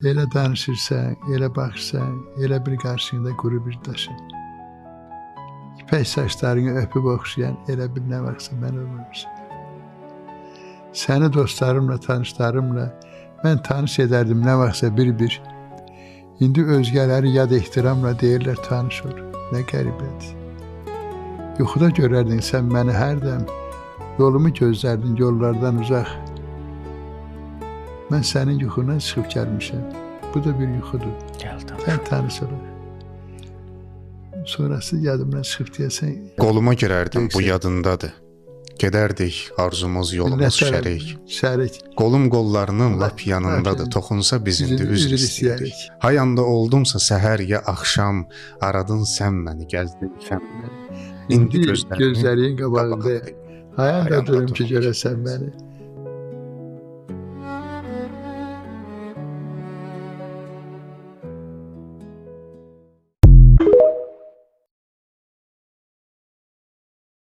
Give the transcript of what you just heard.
Elə danışırsan, elə baxırsan, elə bir qarşında quru bir daşın. İpək saçlarını öpüb oxşayan elə bir nə vaxtsa mən olmamışam. Səni dostlarımla, tanışlarımla mən tanış edərdim nə vaxtsa bir-bir. İndi özgələri yad ehtiramla deyirlər tanış ol. Nə qəribədir. Yuxuda görərdin sən məni hərdən, yolumu gözlərdin yollardan uzaq. Mən sənin yuxuna çıxıb gəlmişəm. Bu da bir yuxudur. Sən tanış olaq. Sonrası yadımdan çıxıb deyəsən. Qoluma girərdim, bu yadındadır. Gedərdik, arzumuz, yolumuz şərik. Qolum qollarının lap yanındadır, toxunsa biz indi üzr istəyirik. Hay anda oldumsa səhər ya axşam, aradın sən məni, gəzdin sən məni. İndi gözlərin qabağında, hay anda durum ki görəsən məni.